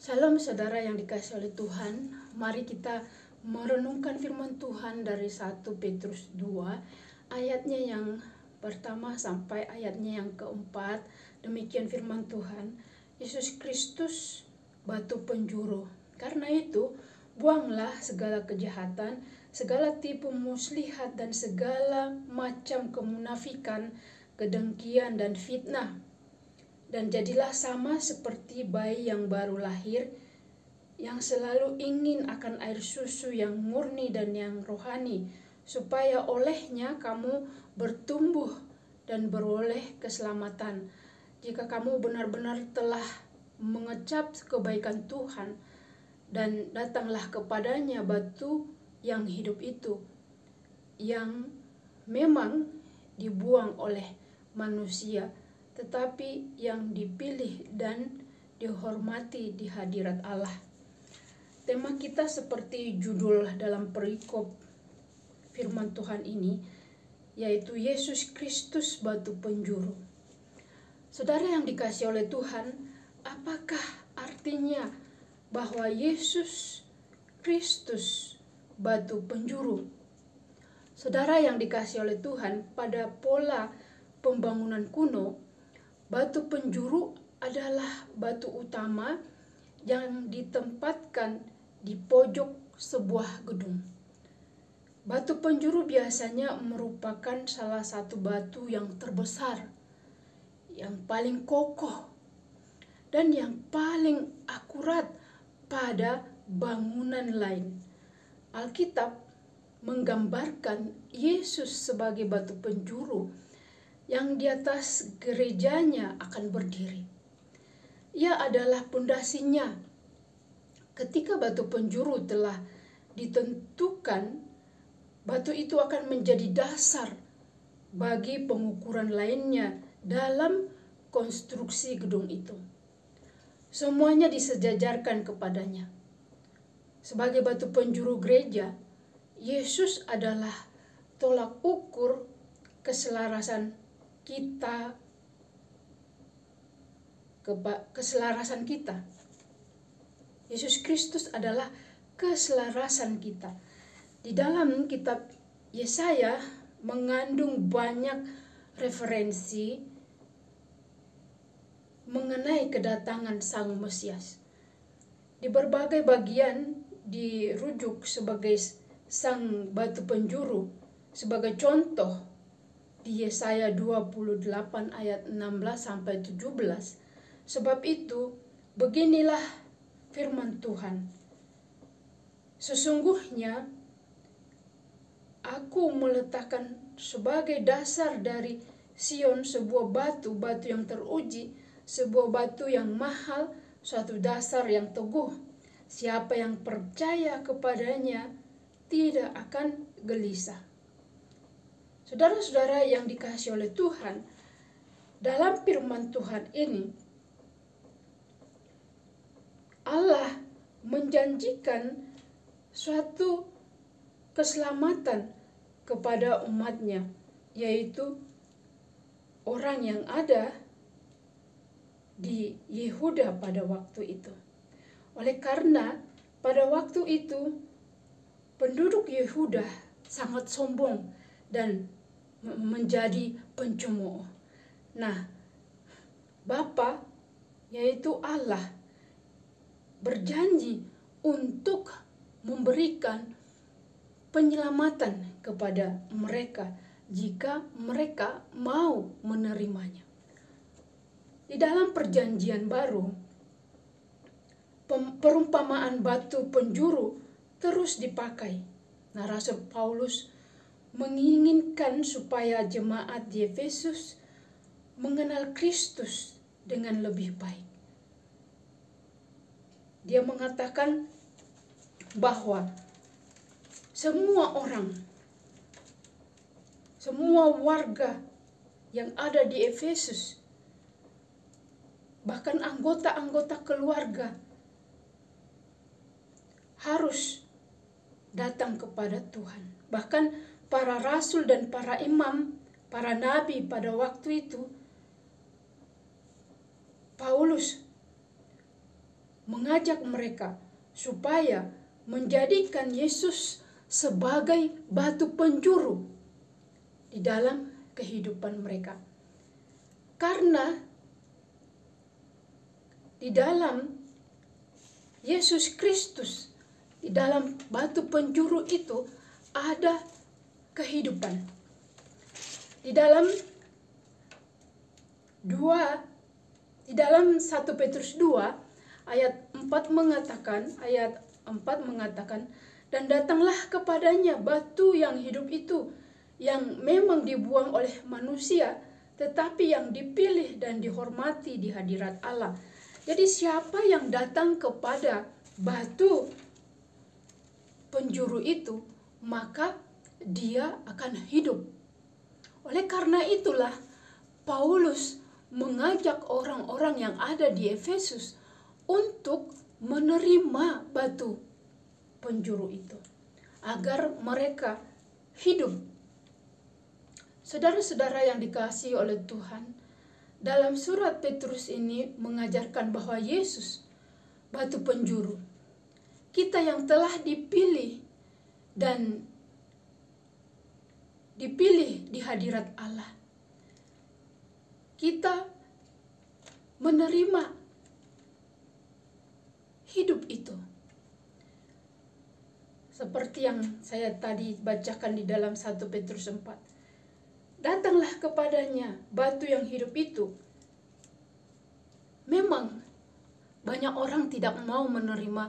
Salam saudara yang dikasihi oleh Tuhan. Mari kita merenungkan firman Tuhan dari 1 Petrus 2 ayatnya yang pertama sampai ayatnya yang keempat. Demikian firman Tuhan. Yesus Kristus batu penjuru. Karena itu, buanglah segala kejahatan, segala tipu muslihat dan segala macam kemunafikan, kedengkian dan fitnah. Dan jadilah sama seperti bayi yang baru lahir, yang selalu ingin akan air susu yang murni dan yang rohani, supaya olehnya kamu bertumbuh dan beroleh keselamatan. Jika kamu benar-benar telah mengecap kebaikan Tuhan, dan datanglah kepadanya batu yang hidup itu, yang memang dibuang oleh manusia, tetapi yang dipilih dan dihormati di hadirat Allah. Tema kita seperti judul dalam perikop firman Tuhan ini, yaitu Yesus Kristus batu penjuru. Saudara yang dikasihi oleh Tuhan, apakah artinya bahwa Yesus Kristus batu penjuru? Saudara yang dikasihi oleh Tuhan, pada pola pembangunan kuno, batu penjuru adalah batu utama yang ditempatkan di pojok sebuah gedung. Batu penjuru biasanya merupakan salah satu batu yang terbesar, yang paling kokoh, dan yang paling akurat pada bangunan lain. Alkitab menggambarkan Yesus sebagai batu penjuru yang di atas gerejanya akan berdiri. Ia adalah pondasinya. Ketika batu penjuru telah ditentukan, batu itu akan menjadi dasar bagi pengukuran lainnya dalam konstruksi gedung itu. Semuanya disejajarkan kepadanya. Sebagai batu penjuru gereja, Yesus adalah tolak ukur keselarasan kita, keselarasan kita. Yesus Kristus adalah keselarasan kita. Di dalam kitab Yesaya mengandung banyak referensi mengenai kedatangan Sang Mesias. Di berbagai bagian dirujuk sebagai Sang batu penjuru. Sebagai contoh, di Yesaya 28 ayat 16 sampai 17. Sebab itu, beginilah firman Tuhan. Sesungguhnya aku meletakkan sebagai dasar dari Sion sebuah batu yang teruji, sebuah batu yang mahal, suatu dasar yang teguh. Siapa yang percaya kepadanya tidak akan gelisah. Saudara-saudara yang dikasihi oleh Tuhan, dalam firman Tuhan ini, Allah menjanjikan suatu keselamatan kepada umatnya, yaitu orang yang ada di Yehuda pada waktu itu. Oleh karena pada waktu itu penduduk Yehuda sangat sombong dan menjadi pencemooh. Nah, Bapa, yaitu Allah, berjanji untuk memberikan penyelamatan kepada mereka jika mereka mau menerimanya. Di dalam perjanjian baru, perumpamaan batu penjuru terus dipakai. Nah, Rasul Paulus menginginkan supaya jemaat di Efesus mengenal Kristus dengan lebih baik. Dia mengatakan bahwa semua orang, semua warga yang ada di Efesus, bahkan anggota-anggota keluarga, harus datang kepada Tuhan. Bahkan para rasul dan para imam, para nabi pada waktu itu, Paulus mengajak mereka supaya menjadikan Yesus sebagai batu penjuru di dalam kehidupan mereka. Karena di dalam Yesus Kristus, di dalam batu penjuru itu ada kehidupan. Di dalam 1 Petrus 2 ayat 4 mengatakan, dan datanglah kepadanya batu yang hidup itu, yang memang dibuang oleh manusia, tetapi yang dipilih dan dihormati di hadirat Allah. Jadi siapa yang datang kepada batu penjuru itu, maka dia akan hidup. Oleh karena itulah Paulus mengajak orang-orang yang ada di Efesus untuk menerima batu penjuru itu, agar mereka hidup. Saudara-saudara yang dikasihi oleh Tuhan, dalam surat Petrus ini mengajarkan bahwa Yesus batu penjuru. Kita yang telah dipilih dan dipilih di hadirat Allah, kita menerima hidup itu. Seperti yang saya tadi bacakan di dalam 1 Petrus 4. Datanglah kepadanya batu yang hidup itu. Memang banyak orang tidak mau menerima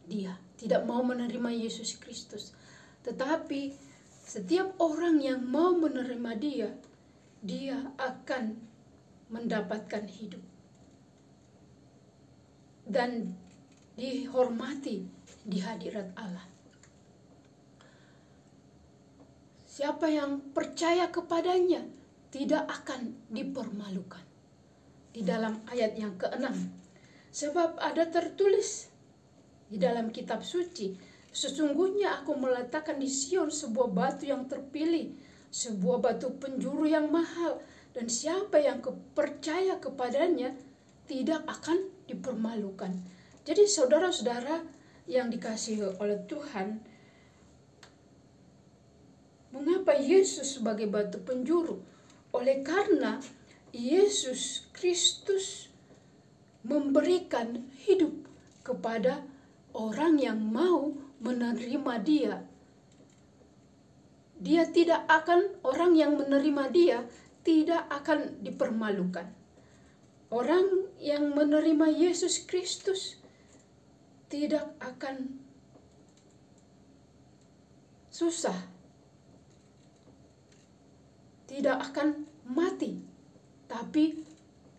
dia, tidak mau menerima Yesus Kristus. Tetapi setiap orang yang mau menerima dia, dia akan mendapatkan hidup dan dihormati di hadirat Allah. Siapa yang percaya kepadanya tidak akan dipermalukan. Di dalam ayat yang ke-6. Sebab ada tertulis di dalam kitab suci, sesungguhnya aku meletakkan di Sion sebuah batu yang terpilih, sebuah batu penjuru yang mahal, dan siapa yang percaya kepadanya tidak akan dipermalukan. Jadi saudara-saudara yang dikasihi oleh Tuhan, mengapa Yesus sebagai batu penjuru? Oleh karena Yesus Kristus memberikan hidup kepada orang yang mau menerima dia. Orang yang menerima dia tidak akan dipermalukan. Orang yang menerima Yesus Kristus tidak akan susah, tidak akan mati, tapi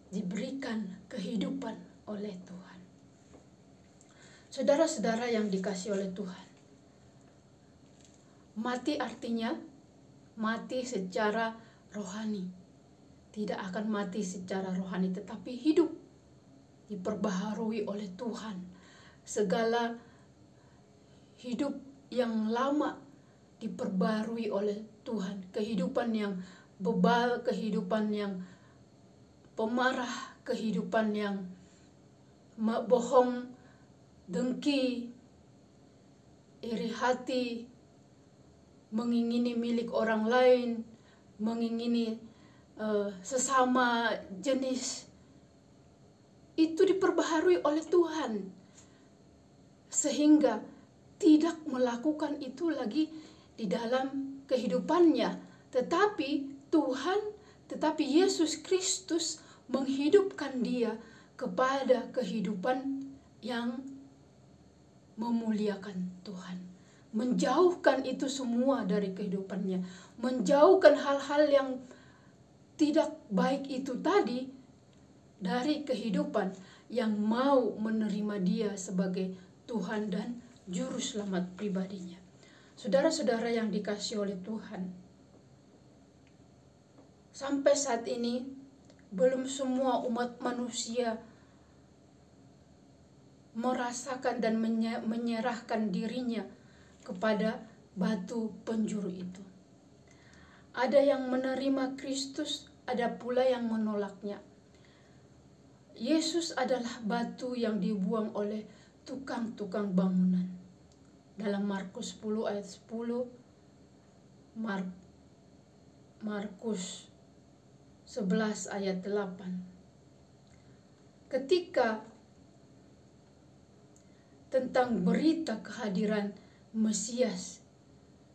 diberikan kehidupan oleh Tuhan. Saudara-saudara yang dikasihi oleh Tuhan, mati artinya mati secara rohani. Tidak akan mati secara rohani, tetapi hidup diperbaharui oleh Tuhan. Segala hidup yang lama diperbarui oleh Tuhan. Kehidupan yang bebal, kehidupan yang pemarah, kehidupan yang bohong, dengki, iri hati, mengingini milik orang lain, mengingini sesama jenis, itu diperbaharui oleh Tuhan, sehingga tidak melakukan itu lagi di dalam kehidupannya. Tetapi Yesus Kristus menghidupkan dia kepada kehidupan yang memuliakan Tuhan, menjauhkan itu semua dari kehidupannya, menjauhkan hal-hal yang tidak baik itu tadi dari kehidupan, yang mau menerima dia sebagai Tuhan dan Juru Selamat pribadinya. Saudara-saudara yang dikasihi oleh Tuhan, sampai saat ini belum semua umat manusia merasakan dan menyerahkan dirinya kepada batu penjuru itu. Ada yang menerima Kristus, ada pula yang menolaknya. Yesus adalah batu yang dibuang oleh tukang-tukang bangunan. Dalam Markus 10 ayat 10, Markus 11 ayat 8. Ketika tentang berita kehadiran Mesias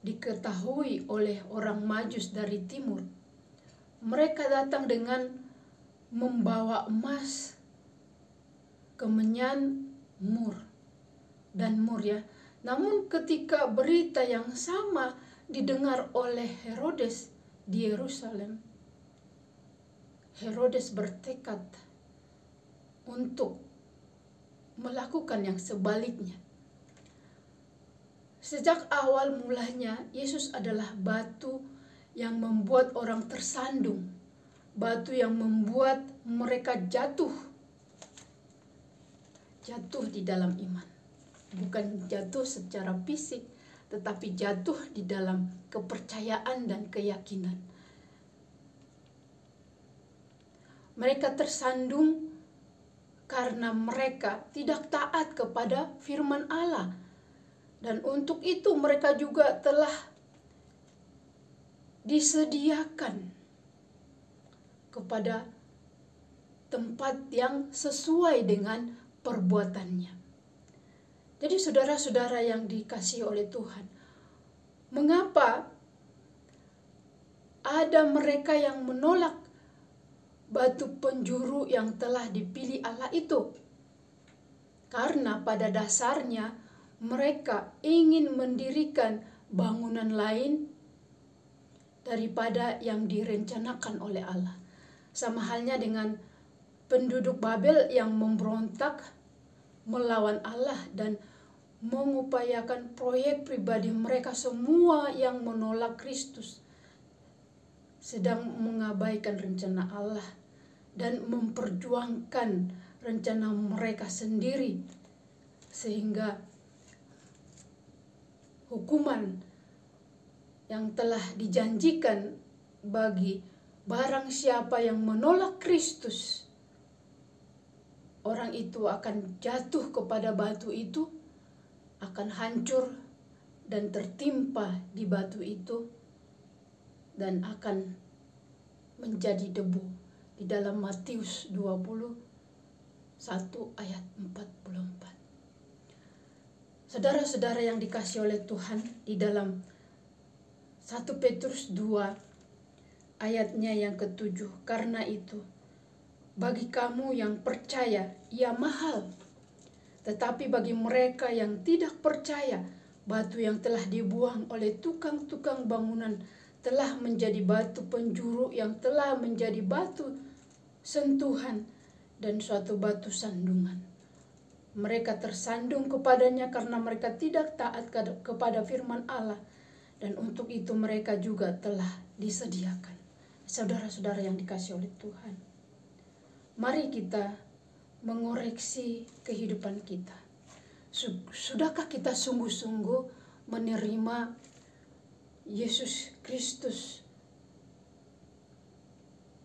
diketahui oleh orang Majus dari timur, mereka datang dengan membawa emas, kemenyan, mur. Namun ketika berita yang sama didengar oleh Herodes di Yerusalem, Herodes bertekad untuk melakukan yang sebaliknya. Sejak awal mulanya, Yesus adalah batu yang membuat orang tersandung, batu yang membuat mereka jatuh di dalam iman. Bukan jatuh secara fisik, tetapi jatuh di dalam kepercayaan dan keyakinan. Mereka tersandung karena mereka tidak taat kepada firman Allah. Dan untuk itu mereka juga telah disediakan kepada tempat yang sesuai dengan perbuatannya. Jadi saudara-saudara yang dikasihi oleh Tuhan, mengapa ada mereka yang menolak batu penjuru yang telah dipilih Allah itu? Karena pada dasarnya mereka ingin mendirikan bangunan lain daripada yang direncanakan oleh Allah. Sama halnya dengan penduduk Babel yang memberontak melawan Allah dan mengupayakan proyek pribadi mereka semua yang menolak Kristus, sedang mengabaikan rencana Allah dan memperjuangkan rencana mereka sendiri, sehingga hukuman yang telah dijanjikan bagi barang siapa yang menolak Kristus, orang itu akan jatuh kepada batu itu, akan hancur dan tertimpa di batu itu, dan akan menjadi debu. Di dalam Matius 21 ayat 44. Saudara-saudara yang dikasihi oleh Tuhan, di dalam 1 Petrus 2 ayatnya yang ke-7, karena itu bagi kamu yang percaya ia mahal, tetapi bagi mereka yang tidak percaya, batu yang telah dibuang oleh tukang-tukang bangunan telah menjadi batu penjuru yang telah menjadi batu sentuhan dan suatu batu sandungan. Mereka tersandung kepadanya karena mereka tidak taat kepada firman Allah, dan untuk itu mereka juga telah disediakan. Saudara-saudara yang dikasihi oleh Tuhan, mari kita mengoreksi kehidupan kita. Sudahkah kita sungguh-sungguh menerima Yesus Kristus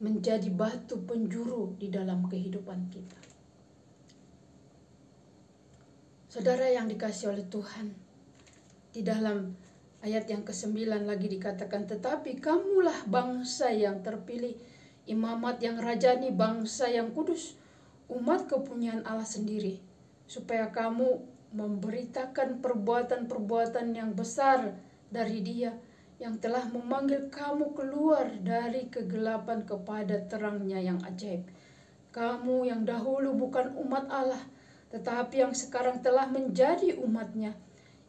menjadi batu penjuru di dalam kehidupan kita? Saudara yang dikasihi oleh Tuhan, di dalam ayat yang ke-9 lagi dikatakan, tetapi kamulah bangsa yang terpilih, imamat yang rajani, bangsa yang kudus, umat kepunyaan Allah sendiri, supaya kamu memberitakan perbuatan-perbuatan yang besar dari Dia yang telah memanggil kamu keluar dari kegelapan kepada terangnya yang ajaib. Kamu yang dahulu bukan umat Allah, tetapi yang sekarang telah menjadi umatnya,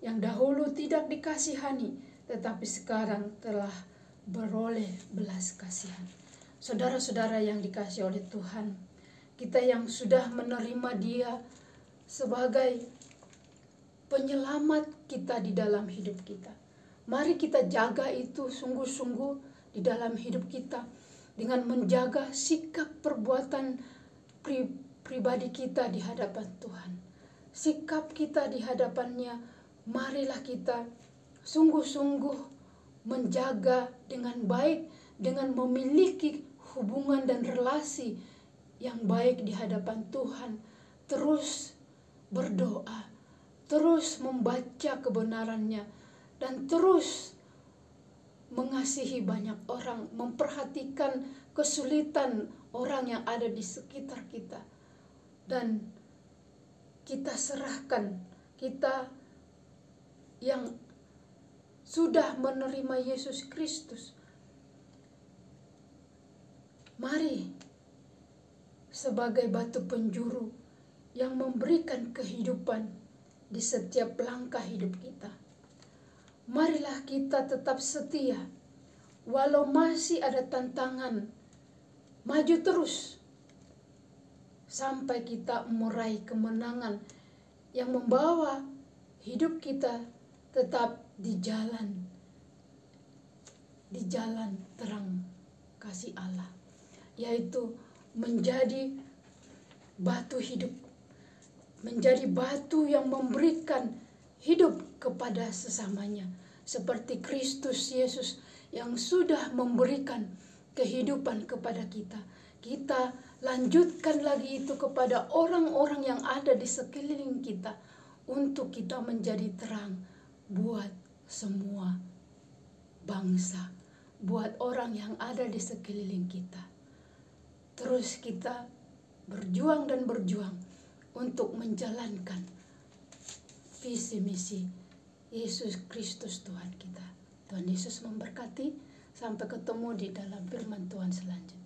yang dahulu tidak dikasihani, tetapi sekarang telah beroleh belas kasihan. Saudara-saudara yang dikasihi oleh Tuhan, kita yang sudah menerima Dia sebagai penyelamat kita di dalam hidup kita, mari kita jaga itu sungguh-sungguh di dalam hidup kita, dengan menjaga sikap perbuatan pribadi kita di hadapan Tuhan. Sikap kita di hadapannya, marilah kita sungguh-sungguh menjaga dengan baik, dengan memiliki hubungan dan relasi yang baik di hadapan Tuhan, terus berdoa, terus membaca kebenarannya, dan terus mengasihi banyak orang, memperhatikan kesulitan orang yang ada di sekitar kita. Dan kita serahkan, kita yang sudah menerima Yesus Kristus, mari sebagai batu penjuru yang memberikan kehidupan di setiap langkah hidup kita. Marilah kita tetap setia, walau masih ada tantangan, maju terus sampai kita meraih kemenangan yang membawa hidup kita tetap di jalan terang kasih Allah, yaitu menjadi batu hidup, menjadi batu yang memberikan hidup kepada sesamanya, seperti Kristus Yesus yang sudah memberikan kehidupan kepada kita. Kita lanjutkan lagi itu kepada orang-orang yang ada di sekeliling kita, untuk kita menjadi terang buat semua bangsa, buat orang yang ada di sekeliling kita. Terus kita berjuang dan berjuang untuk menjalankan visi misi Yesus Kristus Tuhan kita. Tuhan Yesus memberkati. Sampai ketemu di dalam firman Tuhan selanjutnya.